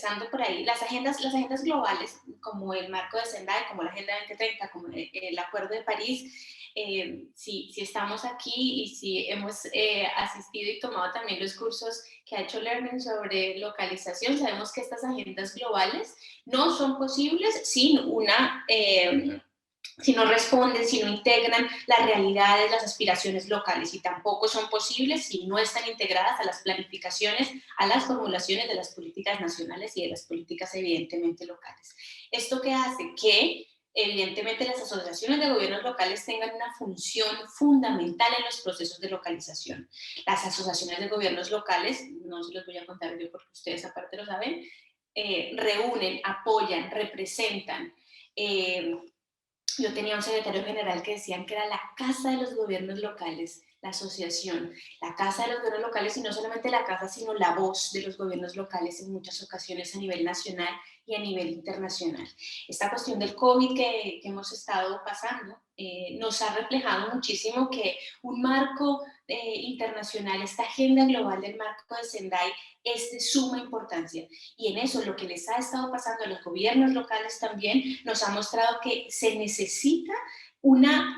empezando por ahí, las agendas globales, como el marco de Sendai, como la Agenda 2030, como el Acuerdo de París, si estamos aquí y si hemos asistido y tomado también los cursos que ha hecho Learning sobre localización, sabemos que estas agendas globales no son posibles sin si no responden, si no integran las realidades, las aspiraciones locales, y tampoco son posibles si no están integradas a las planificaciones, a las formulaciones de las políticas nacionales y de las políticas evidentemente locales. ¿Esto qué hace? Que evidentemente las asociaciones de gobiernos locales tengan una función fundamental en los procesos de localización. Las asociaciones de gobiernos locales, no se los voy a contar yo porque ustedes aparte lo saben, reúnen, apoyan, representan, yo tenía un secretario general que decían que era la casa de los gobiernos locales, la asociación, la casa de los gobiernos locales, y no solamente la casa, sino la voz de los gobiernos locales en muchas ocasiones a nivel nacional y a nivel internacional. Esta cuestión del COVID que hemos estado pasando nos ha reflejado muchísimo que un marco internacional, esta agenda global del marco de Sendai, es de suma importancia. Y en eso lo que les ha estado pasando a los gobiernos locales también nos ha mostrado que se necesita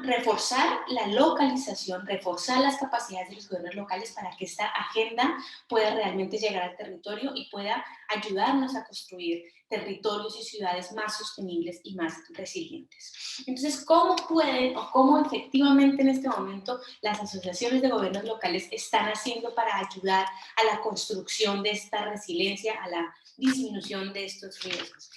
reforzar la localización, reforzar las capacidades de los gobiernos locales para que esta agenda pueda realmente llegar al territorio y pueda ayudarnos a construir territorios y ciudades más sostenibles y más resilientes. Entonces, ¿cómo pueden o cómo efectivamente en este momento las asociaciones de gobiernos locales están haciendo para ayudar a la construcción de esta resiliencia, a la disminución de estos riesgos?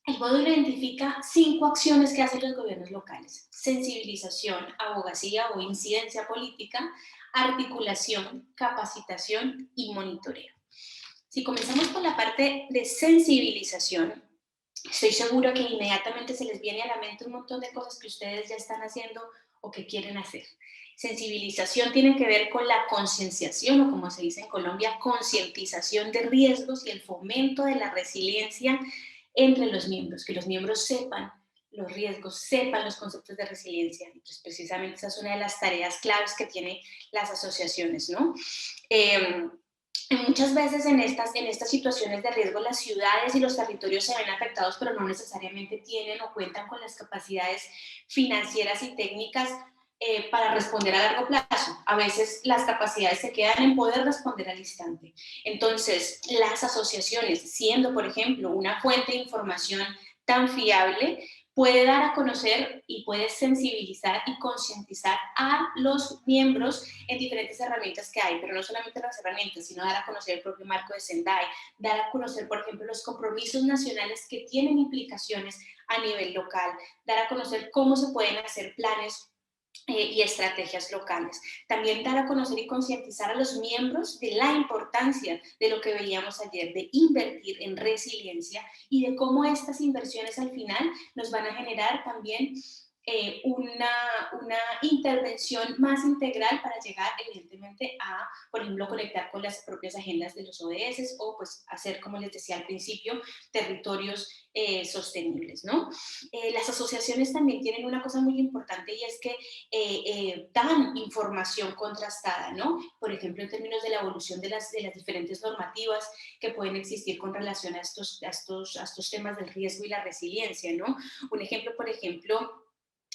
El módulo identifica 5 acciones que hacen los gobiernos locales: sensibilización, abogacía o incidencia política, articulación, capacitación y monitoreo. Si comenzamos con la parte de sensibilización, estoy segura que inmediatamente se les viene a la mente un montón de cosas que ustedes ya están haciendo o que quieren hacer. Sensibilización tiene que ver con la concienciación, o como se dice en Colombia, concientización de riesgos y el fomento de la resiliencia entre los miembros, que los miembros sepan los riesgos, sepan los conceptos de resiliencia. Entonces, precisamente esa es una de las tareas claves que tienen las asociaciones, ¿no? Muchas veces en estas situaciones de riesgo las ciudades y los territorios se ven afectados, pero no necesariamente tienen o cuentan con las capacidades financieras y técnicas para responder a largo plazo. A veces las capacidades se quedan en poder responder al instante. Entonces, las asociaciones, siendo, por ejemplo, una fuente de información tan fiable, puede dar a conocer y puede sensibilizar y concientizar a los miembros en diferentes herramientas que hay, pero no solamente las herramientas, sino dar a conocer el propio marco de Sendai, dar a conocer, por ejemplo, los compromisos nacionales que tienen implicaciones a nivel local, dar a conocer cómo se pueden hacer planes y estrategias locales. También dar a conocer y concientizar a los miembros de la importancia de lo que veíamos ayer, de invertir en resiliencia y de cómo estas inversiones al final nos van a generar también una intervención más integral para llegar evidentemente a, por ejemplo, conectar con las propias agendas de los ODS o pues hacer, como les decía al principio, territorios sostenibles, ¿no? Las asociaciones también tienen una cosa muy importante y es que dan información contrastada, ¿no? Por ejemplo, en términos de la evolución de las diferentes normativas que pueden existir con relación a estos temas del riesgo y la resiliencia, ¿no? Un ejemplo, por ejemplo,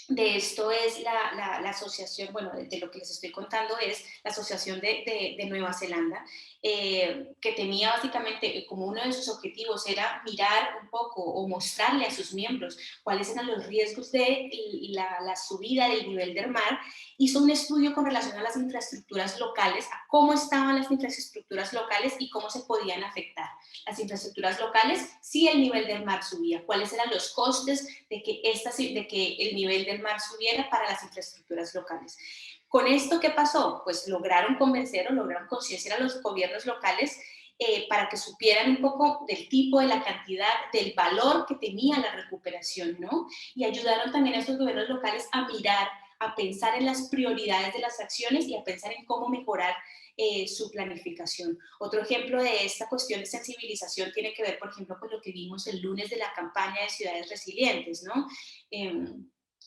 de esto es la asociación, bueno, de lo que les estoy contando es la Asociación de Nueva Zelanda, que tenía básicamente como uno de sus objetivos era mirar un poco o mostrarle a sus miembros cuáles eran los riesgos de la subida del nivel del mar. Hizo un estudio con relación a las infraestructuras locales, a cómo estaban las infraestructuras locales y cómo se podían afectar las infraestructuras locales si el nivel del mar subía, cuáles eran los costes de que el nivel del mar subiera para las infraestructuras locales. Con esto, ¿qué pasó? Pues lograron convencer o lograron concienciar a los gobiernos locales para que supieran un poco del tipo, de la cantidad, del valor que tenía la recuperación, ¿no? Y ayudaron también a estos gobiernos locales a mirar, a pensar en las prioridades de las acciones y a pensar en cómo mejorar su planificación. Otro ejemplo de esta cuestión de sensibilización tiene que ver, por ejemplo, con lo que vimos el lunes de la campaña de ciudades resilientes, ¿no?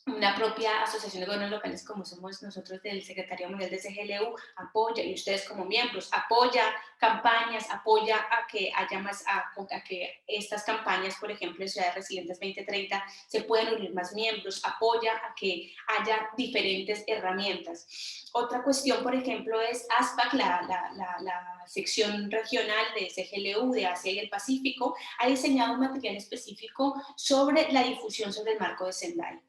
una propia asociación de gobiernos locales como somos nosotros del Secretariado Mundial de CGLU, apoya, y ustedes como miembros, apoya campañas, apoya a que haya a que estas campañas, por ejemplo, en Ciudades Resilientes 2030, se puedan unir más miembros, apoya a que haya diferentes herramientas. Otra cuestión, por ejemplo, es ASPAC, la sección regional de CGLU de Asia y el Pacífico, ha diseñado un material específico sobre la difusión sobre el marco de Sendai.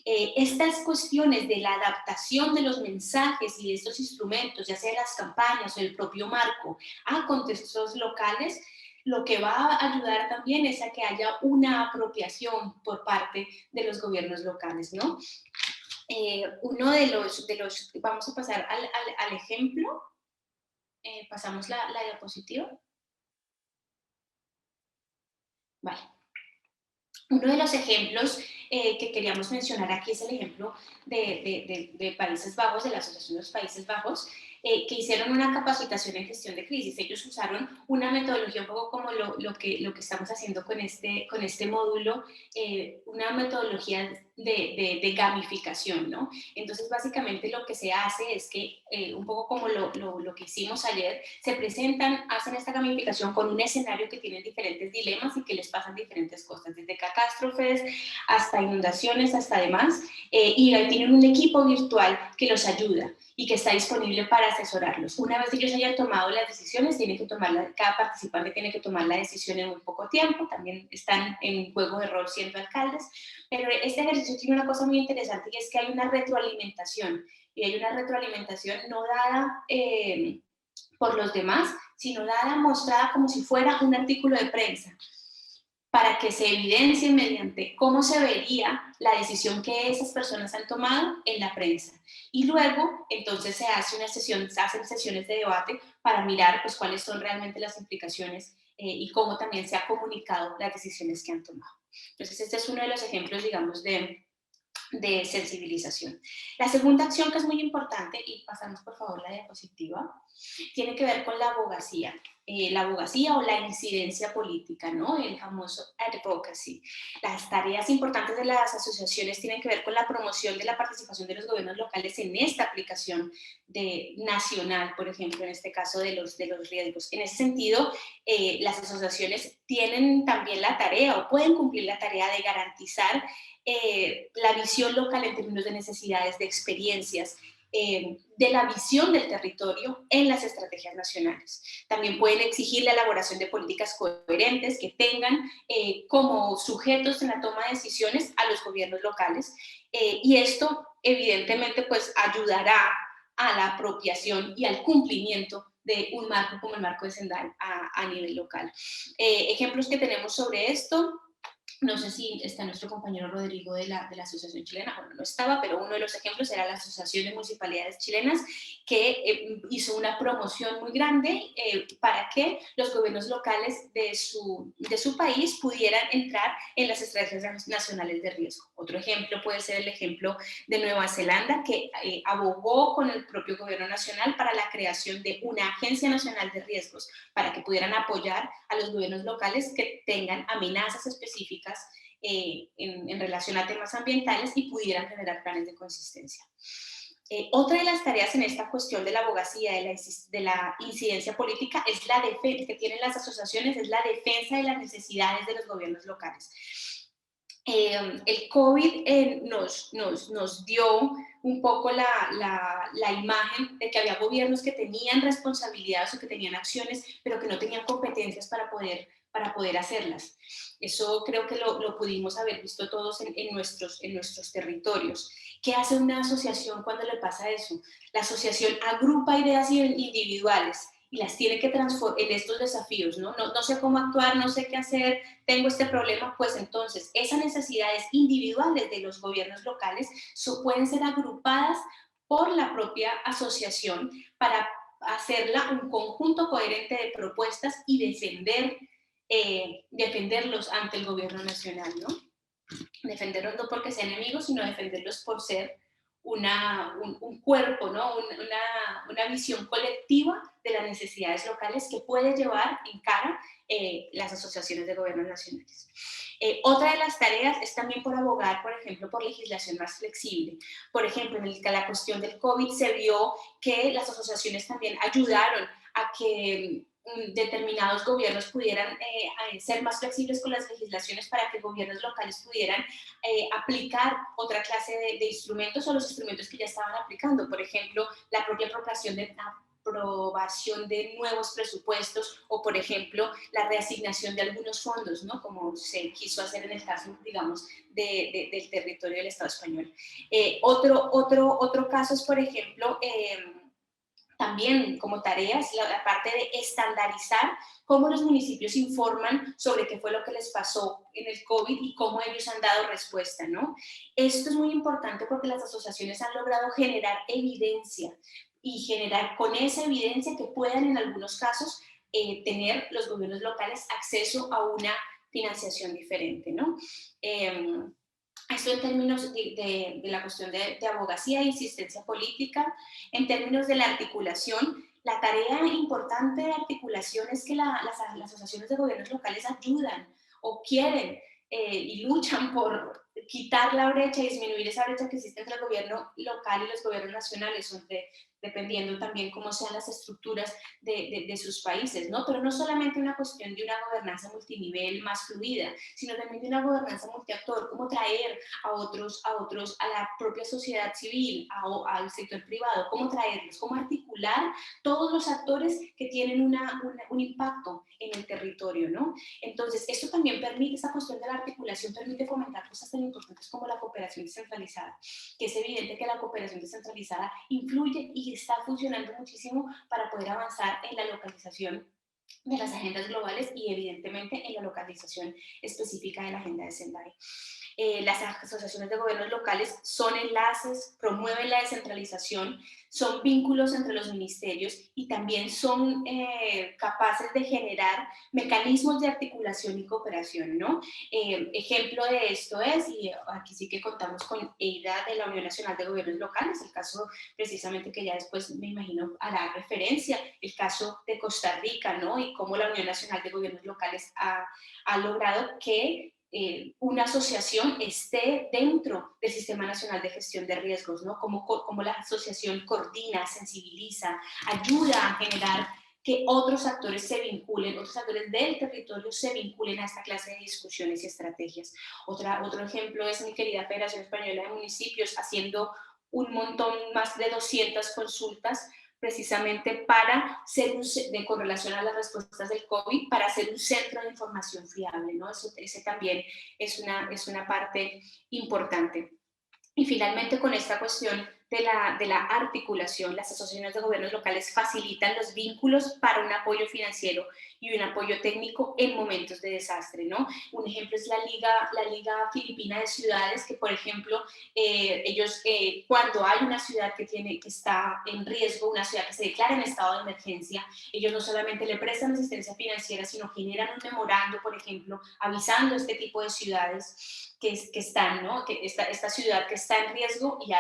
Estas cuestiones de la adaptación de los mensajes y de estos instrumentos, ya sea las campañas o el propio marco, a contextos locales, lo que va a ayudar también es a que haya una apropiación por parte de los gobiernos locales, ¿no? Uno vamos a pasar al ejemplo, pasamos la diapositiva. Vale. Uno de los ejemplos que queríamos mencionar aquí es el ejemplo de Países Bajos, de la Asociación de los Países Bajos, que hicieron una capacitación en gestión de crisis. Ellos usaron una metodología un poco como lo que estamos haciendo con este módulo, una metodología de gamificación, ¿no? Entonces, básicamente lo que se hace es que, un poco como lo que hicimos ayer, se presentan, hacen esta gamificación con un escenario que tiene diferentes dilemas y que les pasan diferentes cosas, desde catástrofes hasta inundaciones, hasta demás, y ahí tienen un equipo virtual que los ayuda y que está disponible para asesorarlos. Una vez ellos hayan tomado las decisiones, cada participante tiene que tomar la decisión en muy poco tiempo, también están en juego de rol siendo alcaldes, pero este ejercicio tiene una cosa muy interesante y es que hay una retroalimentación, y hay una retroalimentación no dada por los demás, sino dada, mostrada como si fuera un artículo de prensa, para que se evidencie mediante cómo se vería la decisión que esas personas han tomado en la prensa. Y luego, entonces, se hacen sesiones de debate para mirar pues, cuáles son realmente las implicaciones y cómo también se ha comunicado las decisiones que han tomado. Entonces, este es uno de los ejemplos, digamos, de sensibilización. La segunda acción que es muy importante, y pasamos por favor la diapositiva, tiene que ver con la abogacía o la incidencia política, ¿no? El famoso advocacy. Las tareas importantes de las asociaciones tienen que ver con la promoción de la participación de los gobiernos locales en esta aplicación nacional, por ejemplo, en este caso de los riesgos. En ese sentido, las asociaciones tienen también la tarea o pueden cumplir la tarea de garantizar la visión local en términos de necesidades, de experiencias, de la visión del territorio en las estrategias nacionales. También pueden exigir la elaboración de políticas coherentes que tengan como sujetos en la toma de decisiones a los gobiernos locales y esto evidentemente pues ayudará a la apropiación y al cumplimiento de un marco como el marco de Sendai a nivel local. Ejemplos que tenemos sobre esto. No sé si está nuestro compañero Rodrigo de la Asociación Chilena, bueno, no estaba, pero uno de los ejemplos era la Asociación de Municipalidades Chilenas, que hizo una promoción muy grande para que los gobiernos locales de su país pudieran entrar en las estrategias nacionales de riesgo. Otro ejemplo puede ser el ejemplo de Nueva Zelanda, que abogó con el propio gobierno nacional para la creación de una Agencia Nacional de Riesgos, para que pudieran apoyar a los gobiernos locales que tengan amenazas específicas en relación a temas ambientales y pudieran generar planes de consistencia. Otra de las tareas en esta cuestión de la abogacía, de la incidencia política, es la defensa que tienen las asociaciones, es la defensa de las necesidades de los gobiernos locales. El COVID nos dio un poco la imagen de que había gobiernos que tenían responsabilidades o que tenían acciones, pero que no tenían competencias para poder hacerlas. Eso creo que lo pudimos haber visto todos en nuestros territorios. ¿Qué hace una asociación cuando le pasa eso? La asociación agrupa ideas individuales y las tiene que transformar en estos desafíos, ¿no? No sé cómo actuar, no sé qué hacer, tengo este problema, pues entonces esas necesidades individuales de los gobiernos locales pueden ser agrupadas por la propia asociación para hacerla un conjunto coherente de propuestas y defenderlos ante el gobierno nacional, ¿no? Defenderlos no porque sean enemigos, sino defenderlos por ser un cuerpo, ¿no? una visión colectiva de las necesidades locales que puede llevar en cara las asociaciones de gobiernos nacionales. Otra de las tareas es también por abogar, por ejemplo, por legislación más flexible. Por ejemplo, en la cuestión del COVID se vio que las asociaciones también ayudaron a que determinados gobiernos pudieran ser más flexibles con las legislaciones para que gobiernos locales pudieran aplicar otra clase de instrumentos o los instrumentos que ya estaban aplicando. Por ejemplo, la propia aprobación de nuevos presupuestos o, por ejemplo, la reasignación de algunos fondos, ¿no? Como se quiso hacer en el caso, digamos, del territorio del Estado español. Otro caso es, por ejemplo, también como tareas, la parte de estandarizar cómo los municipios informan sobre qué fue lo que les pasó en el COVID y cómo ellos han dado respuesta, ¿no? Esto es muy importante porque las asociaciones han logrado generar evidencia y generar con esa evidencia que puedan en algunos casos tener los gobiernos locales acceso a una financiación diferente, ¿no? Esto en términos de la cuestión de abogacía e insistencia política. En términos de la articulación, la tarea importante de articulación es que las asociaciones de gobiernos locales ayudan o quieren y luchan por quitar la brecha y disminuir esa brecha que existe entre el gobierno local y los gobiernos nacionales, dependiendo también cómo sean las estructuras de sus países, ¿no? Pero no solamente una cuestión de una gobernanza multinivel más fluida, sino también de una gobernanza multiactor, cómo traer a la propia sociedad civil, al sector privado, cómo traerlos, cómo articular todos los actores que tienen un impacto en el territorio, ¿no? Entonces, esto también permite, esa cuestión de la articulación permite fomentar cosas tan importantes como la cooperación descentralizada, que es evidente que la cooperación descentralizada influye y está funcionando muchísimo para poder avanzar en la localización de las agendas globales y evidentemente en la localización específica de la agenda de Sendai. Las asociaciones de gobiernos locales son enlaces, promueven la descentralización, son vínculos entre los ministerios y también son capaces de generar mecanismos de articulación y cooperación, ¿no? Ejemplo de esto es, y aquí sí que contamos con EIDA de la Unión Nacional de Gobiernos Locales, el caso precisamente que ya después me imagino hará referencia, el caso de Costa Rica, ¿no? Y cómo la Unión Nacional de Gobiernos Locales ha logrado que una asociación esté dentro del Sistema Nacional de Gestión de Riesgos, ¿no? Como la asociación coordina, sensibiliza, ayuda a generar que otros actores se vinculen, otros actores del territorio se vinculen a esta clase de discusiones y estrategias. Otro ejemplo es mi querida Federación Española de Municipios haciendo un montón, más de 200 consultas precisamente con relación a las respuestas del COVID, para hacer un centro de información fiable, ¿no? Ese también es una parte importante. Y finalmente, con esta cuestión de la articulación, las asociaciones de gobiernos locales facilitan los vínculos para un apoyo financiero y un apoyo técnico en momentos de desastre, ¿no? Un ejemplo es la Liga Filipina de Ciudades, que, por ejemplo, ellos, cuando hay una ciudad que está en riesgo, una ciudad que se declara en estado de emergencia, ellos no solamente le prestan asistencia financiera, sino generan un memorando, por ejemplo, avisando a este tipo de ciudades que están, ¿no? Que esta ciudad que está en riesgo y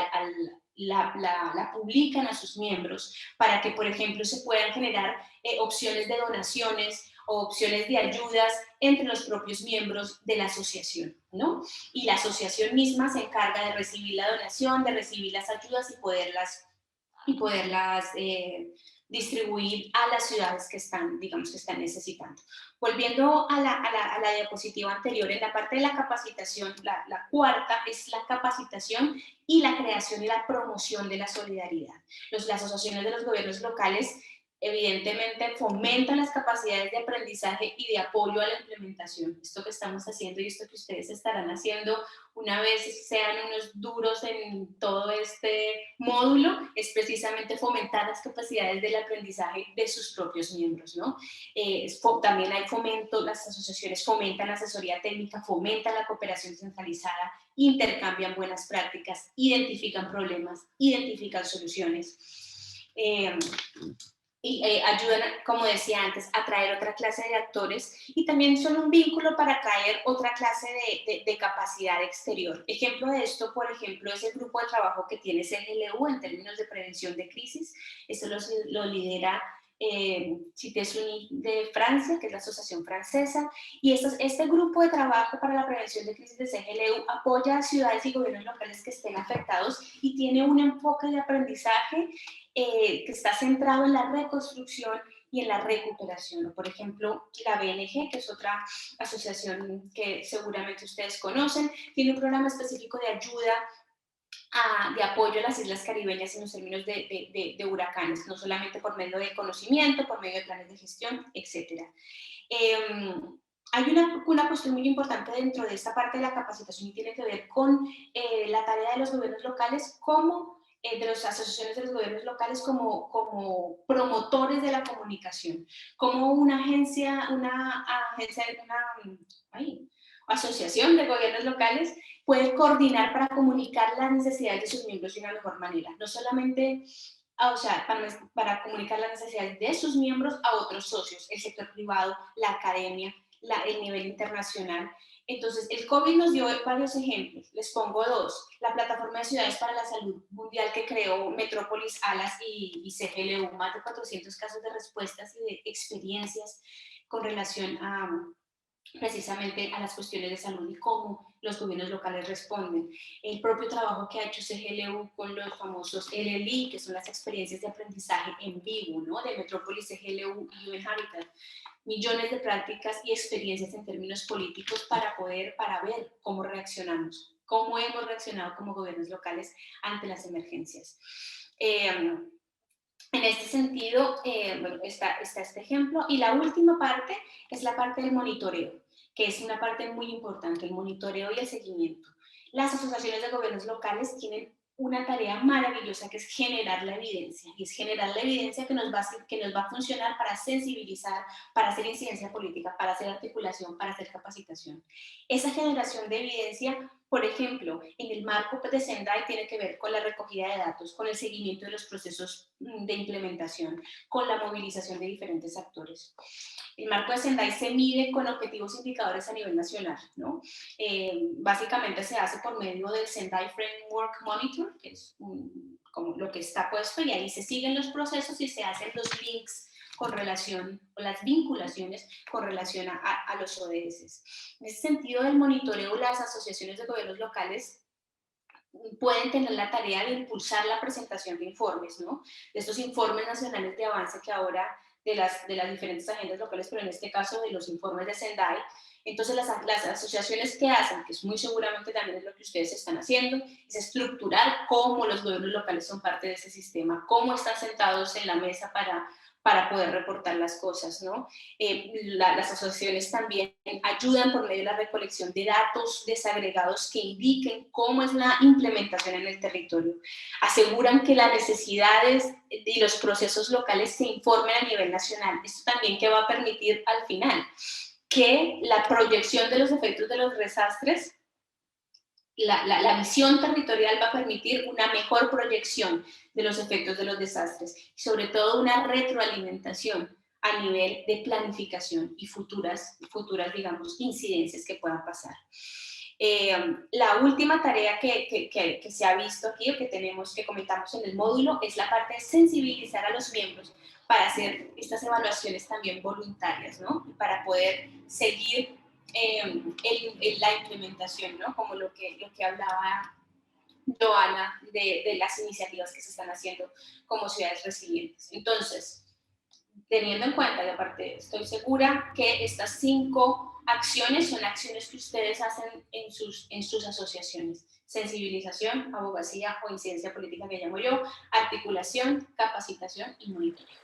la publican a sus miembros para que, por ejemplo, se puedan generar opciones de donaciones o opciones de ayudas entre los propios miembros de la asociación, ¿no? Y la asociación misma se encarga de recibir la donación, de recibir las ayudas y poderlas distribuir a las ciudades que están, digamos, que están necesitando. Volviendo a la diapositiva anterior, en la parte de la capacitación, la cuarta es la capacitación y la creación y la promoción de la solidaridad. Las asociaciones de los gobiernos locales evidentemente fomentan las capacidades de aprendizaje y de apoyo a la implementación. Esto que estamos haciendo y esto que ustedes estarán haciendo una vez sean unos duros en todo este módulo, es precisamente fomentar las capacidades del aprendizaje de sus propios miembros, ¿no? También hay fomento, las asociaciones fomentan la asesoría técnica, fomentan la cooperación centralizada, intercambian buenas prácticas, identifican problemas, identifican soluciones. Ayudan, como decía antes, a traer otra clase de actores y también son un vínculo para traer otra clase de capacidad exterior. Ejemplo de esto, por ejemplo, es el grupo de trabajo que tiene CGLU en términos de prevención de crisis. Esto lo lidera Cités Unis de Francia, que es la asociación francesa, y este grupo de trabajo para la prevención de crisis de CGLU apoya a ciudades y gobiernos locales que estén afectados y tiene un enfoque de aprendizaje que está centrado en la reconstrucción y en la recuperación. Por ejemplo, la BNG, que es otra asociación que seguramente ustedes conocen, tiene un programa específico de ayuda de apoyo a las islas caribeñas en los términos de huracanes, no solamente por medio de conocimiento, por medio de planes de gestión, etc. Hay una cuestión muy importante dentro de esta parte de la capacitación y tiene que ver con la tarea de los gobiernos locales como de las asociaciones de los gobiernos locales como promotores de la comunicación, como una asociación de gobiernos locales puede coordinar para comunicar las necesidades de sus miembros de una mejor manera, no solamente o sea, para comunicar las necesidades de sus miembros a otros socios, el sector privado, la academia, el nivel internacional. Entonces, el COVID nos dio varios ejemplos, les pongo dos. La Plataforma de Ciudades para la Salud Mundial que creó Metrópolis, Alas y CGLU, más de 400 casos de respuestas y de experiencias con relación a precisamente a las cuestiones de salud y cómo los gobiernos locales responden. El propio trabajo que ha hecho CGLU con los famosos LLI, que son las experiencias de aprendizaje en vivo, ¿no? De Metrópolis, CGLU y UN Habitat. Millones de prácticas y experiencias en términos políticos para ver cómo reaccionamos, cómo hemos reaccionado como gobiernos locales ante las emergencias. En este sentido, bueno, está este ejemplo. Y la última parte es la parte del monitoreo, que es una parte muy importante, el monitoreo y el seguimiento. Las asociaciones de gobiernos locales tienen una tarea maravillosa que es generar la evidencia, y es generar la evidencia que nos va a funcionar para sensibilizar, para hacer incidencia política, para hacer articulación, para hacer capacitación. Esa generación de evidencia, por ejemplo, en el marco de Sendai tiene que ver con la recogida de datos, con el seguimiento de los procesos de implementación, con la movilización de diferentes actores. El marco de Sendai se mide con objetivos indicadores a nivel nacional, ¿no? Básicamente se hace por medio del Sendai Framework Monitor, que es como lo que está puesto, y ahí se siguen los procesos y se hacen los links con relación, o las vinculaciones con relación a los ODS. En ese sentido del monitoreo, las asociaciones de gobiernos locales pueden tener la tarea de impulsar la presentación de informes, ¿no? De estos informes nacionales de avance que ahora, de las diferentes agendas locales, pero en este caso de los informes de Sendai. Entonces las asociaciones que hacen, que es muy seguramente también es lo que ustedes están haciendo, es estructurar cómo los gobiernos locales son parte de ese sistema, cómo están sentados en la mesa para poder reportar las cosas, ¿no? Las asociaciones también ayudan por medio de la recolección de datos desagregados que indiquen cómo es la implementación en el territorio. Aseguran que las necesidades y los procesos locales se informen a nivel nacional. Esto también que va a permitir al final que la proyección de los efectos de los desastres, la visión territorial va a permitir una mejor proyección de los efectos de los desastres y sobre todo una retroalimentación a nivel de planificación y futuras digamos, incidencias que puedan pasar. La última tarea que se ha visto aquí o que comentamos en el módulo es la parte de sensibilizar a los miembros para hacer estas evaluaciones también voluntarias, ¿no? Para poder seguir la implementación, ¿no? Como lo que hablaba Joana de las iniciativas que se están haciendo como ciudades resilientes. Entonces, teniendo en cuenta, y aparte estoy segura que estas 5 acciones son acciones que ustedes hacen en sus asociaciones: sensibilización, abogacía o incidencia política que llamo yo, articulación, capacitación y monitoreo.